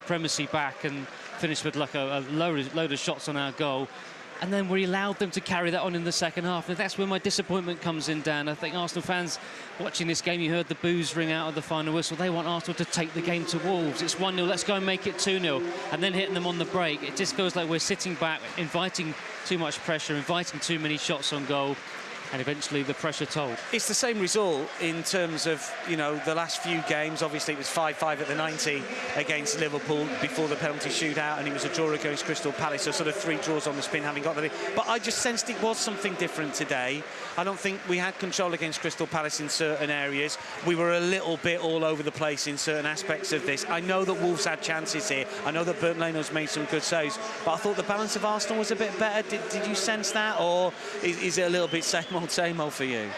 supremacy back and finished with like a load of shots on our goal. And then we allowed them to carry that on in the second half. And that's where my disappointment comes in, Dan. I think Arsenal fans watching this game, you heard the boos ring out of the final whistle. They want Arsenal to take the game to Wolves. It's 1-0, let's go and make it 2-0. And then hitting them on the break. It just feels like we're sitting back, inviting too much pressure, inviting too many shots on goal. And eventually the pressure told. It's the same result in terms of, you know, the last few games. Obviously it was 5-5 at the 90 against Liverpool before the penalty shootout, and it was a draw against Crystal Palace, so sort of 3 draws on the spin having got that in. But I just sensed it was something different today. I don't think we had control against Crystal Palace in certain areas. We were a little bit all over the place in certain aspects of this. I know that Wolves had chances here. I know that Bernd Leno's made some good saves, but I thought the balance of Arsenal was a bit better. Did you sense that, or is it a little bit same old for you?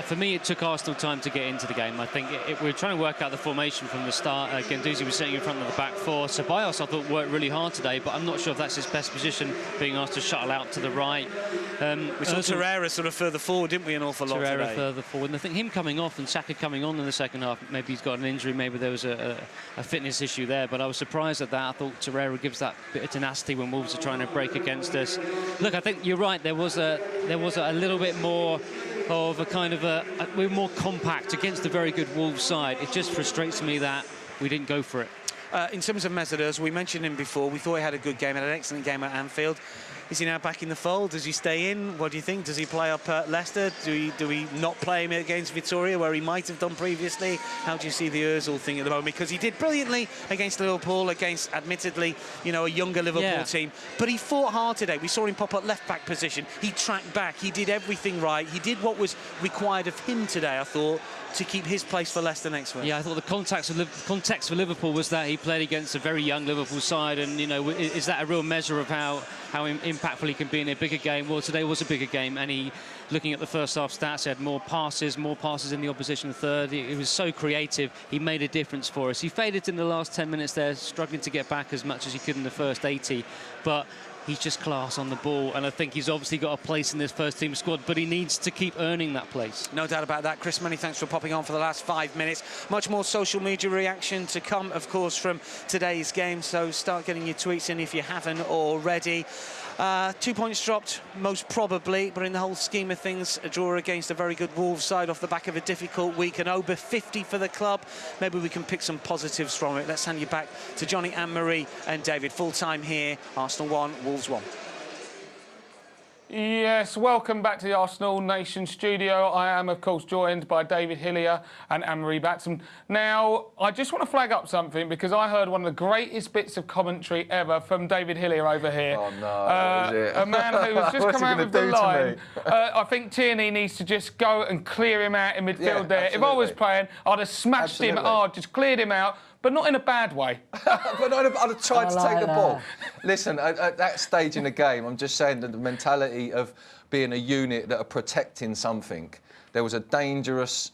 For me, it took Arsenal time to get into the game. I think we were trying to work out the formation from the start. Guendouzi was sitting in front of the back four. Ceballos, I thought, worked really hard today, but I'm not sure if that's his best position, being asked to shuttle out to the right. We saw Torreira sort of further forward, didn't we, an awful lot today? Torreira further forward. And I think him coming off and Saka coming on in the second half, maybe he's got an injury, maybe there was a fitness issue there, but I was surprised at that. I thought Torreira gives that bit of tenacity when Wolves are trying to break against us. Look, I think you're right, there was a little bit more of a kind of we're more compact against the very good Wolves side. It just frustrates me that we didn't go for it. In terms of Mesut Ozil, we mentioned him before. We thought he had a good game, had an excellent game at Anfield. Is he now back in the fold? Does he stay in? What do you think? Does he play up at Leicester? Do we not play him against Victoria, where he might have done previously? How do you see the Ozil thing at the moment? Because he did brilliantly against Liverpool, against, admittedly, you know, a younger Liverpool team. But he fought hard today. We saw him pop up left-back position. He tracked back. He did everything right. He did what was required of him today, I thought, to keep his place for Leicester next week. Yeah, I thought the context for Liverpool was that he played against a very young Liverpool side, and, you know, is that a real measure of how impactful he can be in a bigger game? Well, today was a bigger game, and he, looking at the first half stats, he had more passes in the opposition third. He was so creative. He made a difference for us. He faded in the last 10 minutes there, struggling to get back as much as he could in the first 80, but he's just class on the ball, and I think he's obviously got a place in this first-team squad, but he needs to keep earning that place. No doubt about that. Chris, many thanks for popping on for the last 5 minutes. Much more social media reaction to come, of course, from today's game, so start getting your tweets in if you haven't already. 2 points dropped, most probably, but in the whole scheme of things, a draw against a very good Wolves side off the back of a difficult week, and over 50 for the club. Maybe we can pick some positives from it. Let's hand you back to Johnny, Anne-Marie and David. Full time here, Arsenal 1, Wolves 1. Yes, welcome back to the Arsenal Nation studio. I am, of course, joined by David Hillier and Anne-Marie Batson. Now, I just want to flag up something, because I heard one of the greatest bits of commentary ever from David Hillier over here. Oh, no, is it? A man who has just come out with the line. I think Tierney needs to just go and clear him out in midfield there. Absolutely. If I was playing, I'd have smashed him hard, just cleared him out, but not in a bad way. But I'd have tried to take the ball. Listen, at that stage in the game, I'm just saying that the mentality of being a unit that are protecting something, there was a dangerous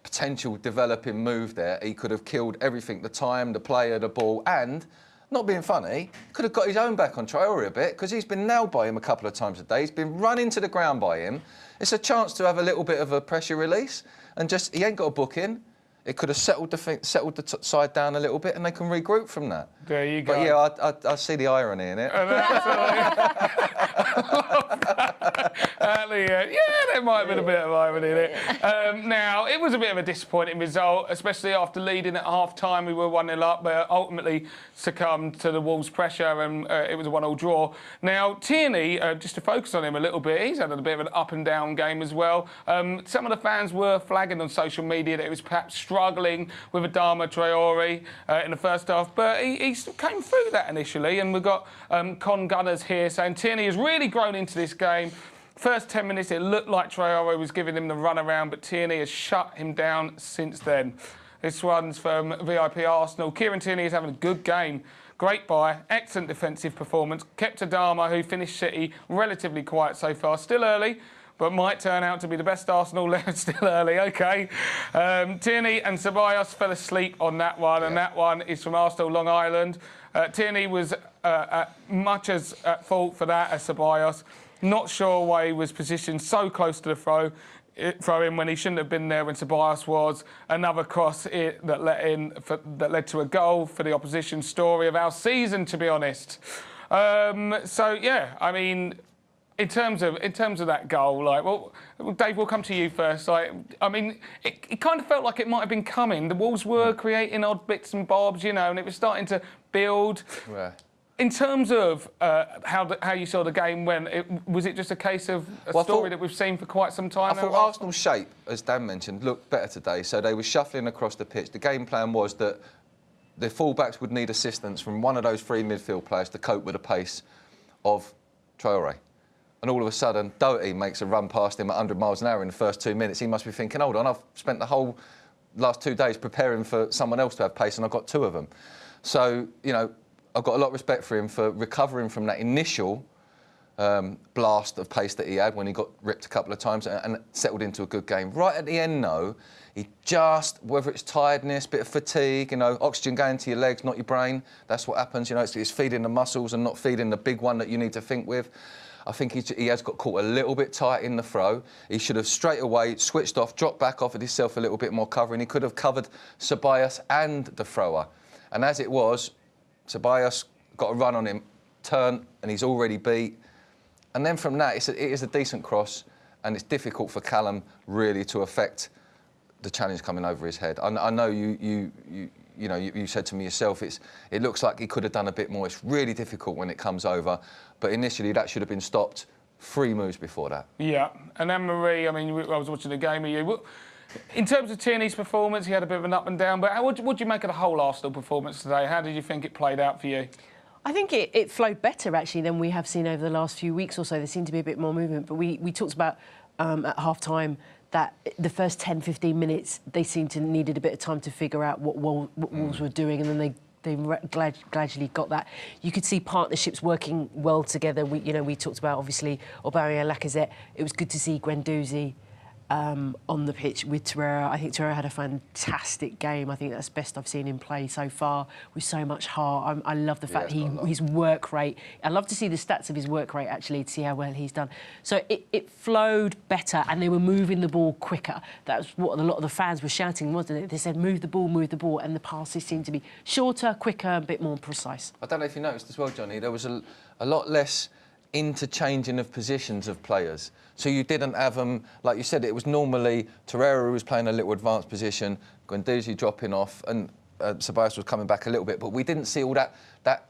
potential developing move there. He could have killed everything, the time, the player, the ball, and, not being funny, could have got his own back on Traore a bit, because he's been nailed by him a couple of times a day. He's been run into the ground by him. It's a chance to have a little bit of a pressure release, and just, he ain't got a book in. It could have settled the side down a little bit, and they can regroup from that. There you go. But yeah, I see the irony in it. Yeah, there might have been a bit of irony in it. Now, it was a bit of a disappointing result, especially after leading at half-time. We were 1-0 up, but ultimately succumbed to the Wolves' pressure, and it was a 1-1 draw. Now, Tierney, just to focus on him a little bit, he's had a bit of an up-and-down game as well. Some of the fans were flagging on social media that it was perhaps struggling with Adama Traore in the first half, but he came through that initially, and we've got Con Gunners here saying Tierney has really grown into this game. First 10 minutes, it looked like Traore was giving him the runaround, but Tierney has shut him down since then. This one's from VIP Arsenal. Kieran Tierney is having a good game. Great buy, excellent defensive performance. Kept Adama, who finished City, relatively quiet so far. Still early, but might turn out to be the best Arsenal left. Still early, OK. Tierney and Ceballos fell asleep on that one, and that one is from Arsenal Long Island. Tierney was much as at fault for that as Ceballos. Not sure why he was positioned so close to the throw. throw in when he shouldn't have been there when Tobias was. Another cross that led to a goal for the opposition. Story of our season, to be honest. So yeah, I mean, in terms of that goal, like, well, Dave, we'll come to you first. Like, I mean, it kind of felt like it might have been coming. The Wolves were creating odd bits and bobs, you know, and it was starting to build. Yeah. In terms of how you saw the game went, was it just a case of a story that we've seen for quite some time? I thought Arsenal's shape, as Dan mentioned, looked better today. So they were shuffling across the pitch. The game plan was that the fullbacks would need assistance from one of those three midfield players to cope with the pace of Traoré. And all of a sudden, Doherty makes a run past him at 100 miles an hour in the first 2 minutes. He must be thinking, hold on, I've spent the whole last 2 days preparing for someone else to have pace, and I've got 2 of them. So, you know, I've got a lot of respect for him for recovering from that initial blast of pace that he had when he got ripped a couple of times and settled into a good game. Right at the end, though, he just, whether it's tiredness, bit of fatigue, you know, oxygen going to your legs, not your brain, that's what happens. You know, it's feeding the muscles and not feeding the big one that you need to think with. I think he has got caught a little bit tight in the throw. He should have straight away switched off, dropped back, offered himself a little bit more cover, and he could have covered Ceballos and the thrower. And as it was, Ceballos got a run on him, turn, and he's already beat. And then from that, it is a decent cross, and it's difficult for Callum really to affect the challenge coming over his head. I know you said to me yourself, it looks like he could have done a bit more. It's really difficult when it comes over, but initially that should have been stopped 3 moves before that. Yeah, and Anne-Marie, I mean, I was watching the game with you. In terms of Tierney's performance, he had a bit of an up and down, but what do you make of the whole Arsenal performance today? How did you think it played out for you? I think it flowed better, actually, than we have seen over the last few weeks or so. There seemed to be a bit more movement, but we talked about at half-time that the first 10, 15 minutes, they needed a bit of time to figure out what Wolves were doing, and then they gradually got that. You could see partnerships working well together. We talked about, obviously, Aubameyang and Lacazette. It was good to see Guendouzi on the pitch with Torreira. I think Torreira had a fantastic game. I think that's the best I've seen him play so far, with so much heart. I love the fact his work rate. I love to see the stats of his work rate, actually, to see how well he's done. So it flowed better, and they were moving the ball quicker. That's what a lot of the fans were shouting, wasn't it? They said, move the ball, and the passes seemed to be shorter, quicker, a bit more precise. I don't know if you noticed as well, Johnny, there was a lot less interchanging of positions of players. So you didn't have them, like you said, it was normally Torreira who was playing a little advanced position, Guendouzi dropping off, and Ceballos was coming back a little bit, but we didn't see all that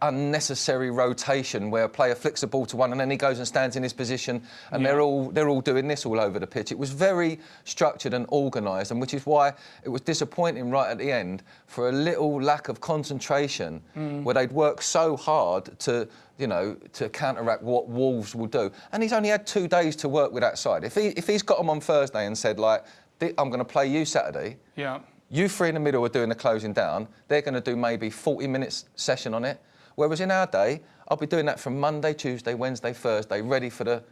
unnecessary rotation where a player flicks the ball to one and then he goes and stands in his position, and they're all doing this all over the pitch. It was very structured and organised, and which is why it was disappointing right at the end for a little lack of concentration where they'd worked so hard to counteract what Wolves will do. And he's only had 2 days to work with that side. If he's got them on Thursday and said, like, I'm going to play you Saturday, you 3 in the middle are doing the closing down, they're going to do maybe 40 minutes session on it. Whereas in our day, I'll be doing that from Monday, Tuesday, Wednesday, Thursday, ready for the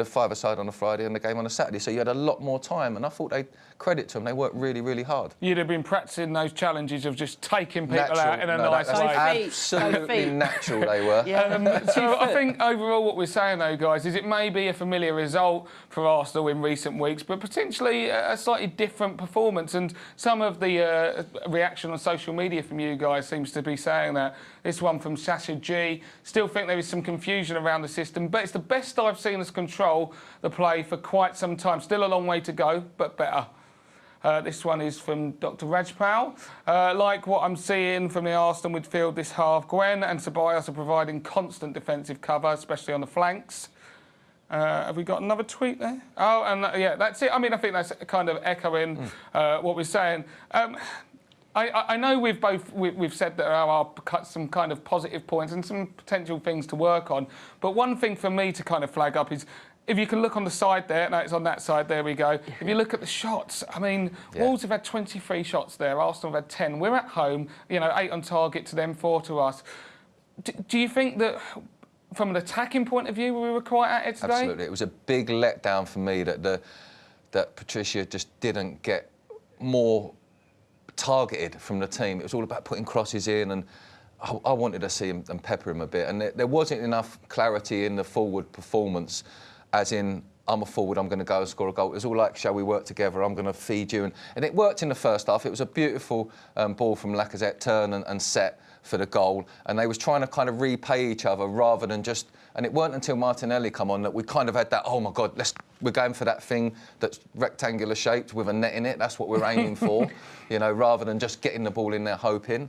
five-a-side on a Friday and the game on a Saturday. So you had a lot more time, and I thought they'd credit to them. They worked really, really hard. You'd have been practising those challenges of just taking people out in a nice way. Absolutely natural they were. So I think overall what we're saying, though, guys, is it may be a familiar result for Arsenal in recent weeks, but potentially a slightly different performance. And some of the reaction on social media from you guys seems to be saying that. This one from Sasha G. Still think there is some confusion around the system, but it's the best I've seen us control the play for quite some time. Still a long way to go, but better. This one is from Dr. Rajpal. Like what I'm seeing from the Arsenal midfield this half, Gwen and Ceballos are providing constant defensive cover, especially on the flanks. Have we got another tweet there? Oh, and yeah, that's it. I mean, I think that's kind of echoing what we're saying. I know we've said that there are some kind of positive points and some potential things to work on, but one thing for me to kind of flag up is if you can look on the side there, no, it's on that side, there we go. If you look at the shots, I mean, Wolves have had 23 shots there, Arsenal have had 10. We're at home, 8 on target to them, 4 to us. Do you think that, from an attacking point of view, we were quite at it today? Absolutely. It was a big letdown for me that Patricia just didn't get more targeted from the team. It was all about putting crosses in, and I wanted to see him and pepper him a bit. And there wasn't enough clarity in the forward performance, as in I'm a forward, I'm going to go and score a goal. It was all like, shall we work together? I'm going to feed you. And it worked in the first half. It was a beautiful ball from Lacazette, turn and set for the goal. And they was trying to kind of repay each other rather than just... And it weren't until Martinelli come on that we kind of had that, oh, my God, we're going for that thing that's rectangular shaped with a net in it. That's what we're aiming for, you know, rather than just getting the ball in there hoping.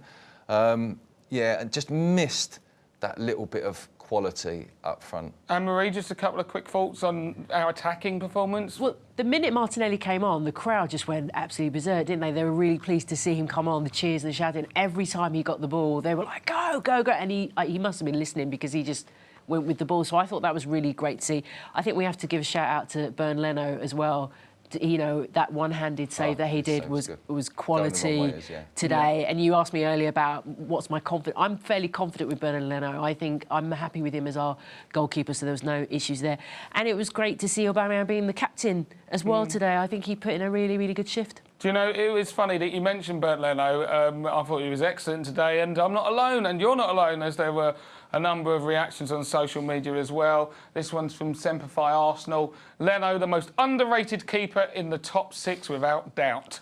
Yeah, and just missed that little bit of quality up front. Anne-Marie, just a couple of quick thoughts on our attacking performance. Well, the minute Martinelli came on, the crowd just went absolutely berserk, didn't they? They were really pleased to see him come on, the cheers and the shouting. Every time he got the ball, they were like, go, go, go. And he must have been listening because he just went with the ball. So I thought that was really great to see. I think we have to give a shout-out to Bernd Leno as well. You know, that one-handed save that he did was quality today. And you asked me earlier about what's my confidence. I'm fairly confident with Bernd Leno. I think I'm happy with him as our goalkeeper, so there was no issues there. And it was great to see Aubameyang being the captain as well today. I think he put in a really, really good shift. Do you know, it was funny that you mentioned Bernd Leno. I thought he was excellent today, and I'm not alone, and you're not alone, as there were a number of reactions on social media as well. This one's from Semperfi Arsenal. Leno, the most underrated keeper in the top 6 without doubt.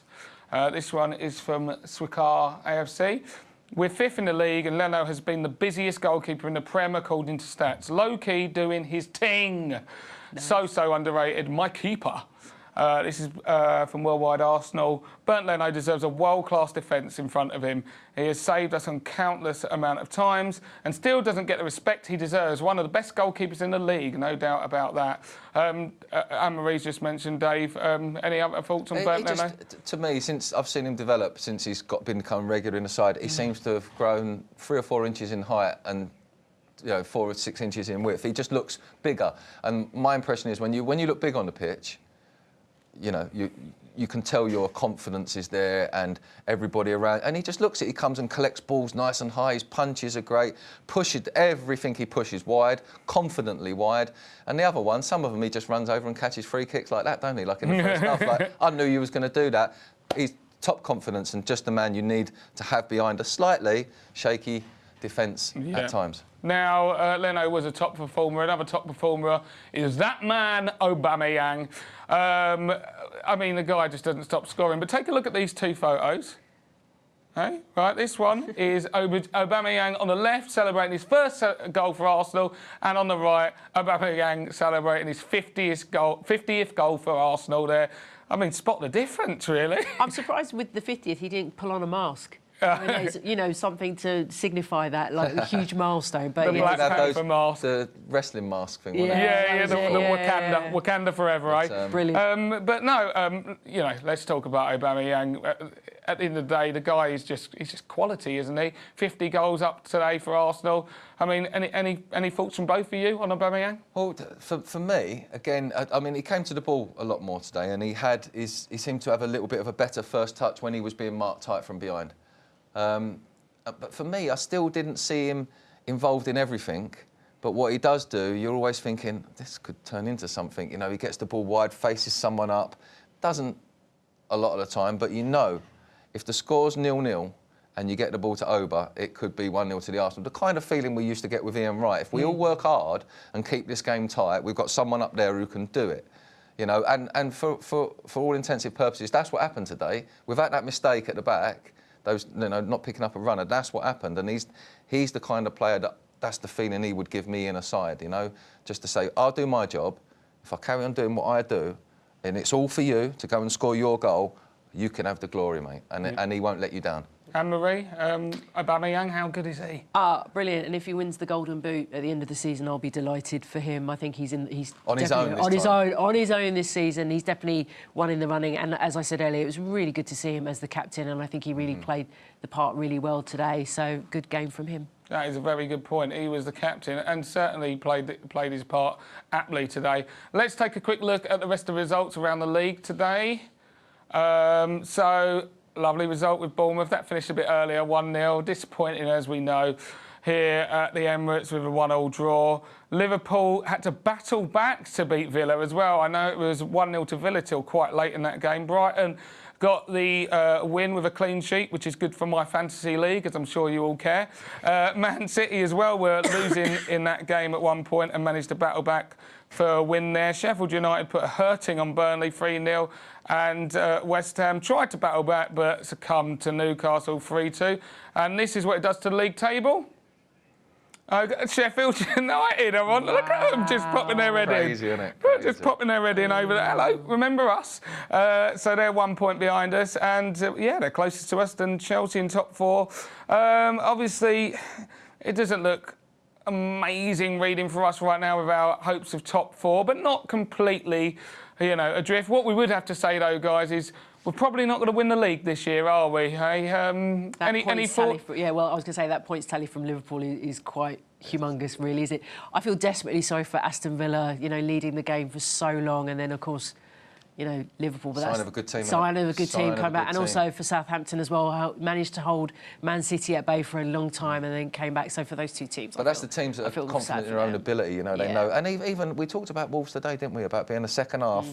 This one is from Swikar AFC. We're 5th in the league, and Leno has been the busiest goalkeeper in the Prem according to stats. Low-key doing his thing. Nice. So underrated. My keeper. This is from Worldwide Arsenal. Bernd Leno deserves a world-class defence in front of him. He has saved us on countless amount of times and still doesn't get the respect he deserves. One of the best goalkeepers in the league, no doubt about that. Anne-Marie's just mentioned Dave. Any other thoughts on Bernd Leno? To me, since I've seen him develop, since he's become regular in the side, he seems to have grown 3 or 4 inches in height and 4 or 6 inches in width. He just looks bigger. And my impression is when you look big on the pitch, you know, you can tell your confidence is there and everybody around. And he just looks at it. He comes and collects balls nice and high. His punches are great. Pushes everything he pushes wide, confidently wide. And the other one, some of them he just runs over and catches free kicks like that, don't he? Like in the first half, like, I knew you was going to do that. He's top confidence and just the man you need to have behind a slightly shaky defence at times. Now, Leno was a top performer. Another top performer is that man, Aubameyang. I mean, the guy just doesn't stop scoring. But take a look at these 2 photos. Hey, right, this one is Aubameyang on the left, celebrating his first goal for Arsenal, and on the right, Aubameyang celebrating his 50th goal for Arsenal there. I mean, spot the difference, really. I'm surprised with the 50th he didn't pull on a mask. I mean, you know, something to signify that, like a huge milestone. But the Black Panther mask. The wrestling mask thing, the Wakanda forever, eh? Brilliant. But no, you know, let's talk about Aubameyang. At the end of the day, the guy is he's just quality, isn't he? 50 goals up today for Arsenal. I mean, any thoughts from both of you on Aubameyang? Well, for me, again, I mean, he came to the ball a lot more today, and he seemed to have a little bit of a better first touch when he was being marked tight from behind. But for me, I still didn't see him involved in everything. But what he does do, you're always thinking, this could turn into something. You know, he gets the ball wide, faces someone up. Doesn't a lot of the time, but you know, if the score's 0-0 and you get the ball to Oba, it could be 1-0 to the Arsenal. The kind of feeling we used to get with Ian Wright. If we all work hard and keep this game tight, we've got someone up there who can do it. You know, and for all intensive purposes, that's what happened today. Without that mistake at the back, those, you know, not picking up a runner, that's what happened. And he's the kind of player that's the feeling he would give me in a side, you know, just to say, I'll do my job. If I carry on doing what I do, and it's all for you to go and score your goal, you can have the glory, mate, and he won't let you down. Anne-Marie, Aubameyang, how good is he? Brilliant. And if he wins the Golden Boot at the end of the season, I'll be delighted for him. I think he's on his own this season. He's definitely one in the running. And as I said earlier, it was really good to see him as the captain, and I think he really played the part really well today. So good game from him. That is a very good point. He was the captain and certainly played his part aptly today. Let's take a quick look at the rest of the results around the league today. Lovely result with Bournemouth. That finished a bit earlier, 1-0. Disappointing, as we know, here at the Emirates with a 1-1 draw. Liverpool had to battle back to beat Villa as well. I know it was 1-0 to Villa till quite late in that game. Brighton got the win with a clean sheet, which is good for my fantasy league, as I'm sure you all care. Man City as well were losing in that game at one point and managed to battle back for a win there. Sheffield United put a hurting on Burnley 3-0, and West Ham tried to battle back but succumbed to Newcastle 3-2. And this is what it does to the league table. Sheffield United, I want. Look at them just popping their head in. Crazy, isn't it? Crazy. Just popping their head in over there. Hello, remember us? So they're 1 point behind us, and yeah, they're closest to us than Chelsea in top 4. Obviously, it doesn't look amazing reading for us right now with our hopes of top 4, but not completely, adrift. What we would have to say though, guys, is we're probably not going to win the league this year, are we? Hey, any thought? Yeah, well, I was going to say that points tally from Liverpool is quite humongous, really, is it? I feel desperately sorry for Aston Villa, leading the game for so long, and then of course, Liverpool. But Sign of a good team. Sign of a good team come back, and team. also for Southampton as well, managed to hold Man City at bay for a long time and then came back. So for those two teams, but that's the teams that are confident in their own ability. They know. And even we talked about Wolves today, didn't we? About being the second half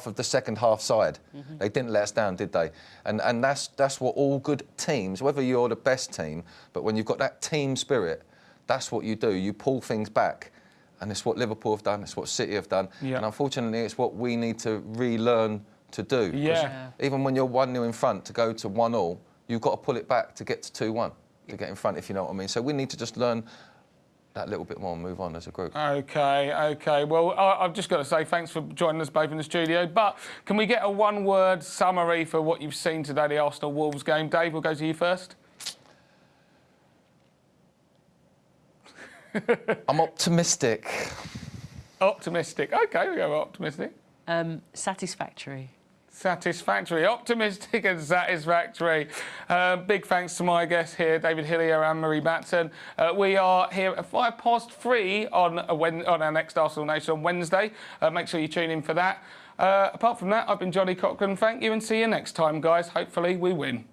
of the second half side. They didn't let us down, did they? And that's what all good teams, whether you're the best team, but when you've got that team spirit, that's what you do. You pull things back. And it's what Liverpool have done, it's what City have done. Yeah. And unfortunately, it's what we need to relearn to do. Yeah. Even when you're 1-0 in front, to go to 1-1, you've got to pull it back to get to 2-1, to get in front, if you know what I mean. So we need to just learn that little bit more and move on as a group. OK. Well, I've just got to say thanks for joining us both in the studio. But can we get a one-word summary for what you've seen today, the Arsenal-Wolves game? Dave, we'll go to you first. I'm optimistic. Optimistic. OK, we go optimistic. Satisfactory. Satisfactory. Optimistic and satisfactory. Big thanks to my guests here, David Hillier and Marie Batson. We are here at 3:05 on our next Arsenal Nation on Wednesday. Make sure you tune in for that. Apart from that, I've been Johnny Cochran. Thank you and see you next time, guys. Hopefully we win.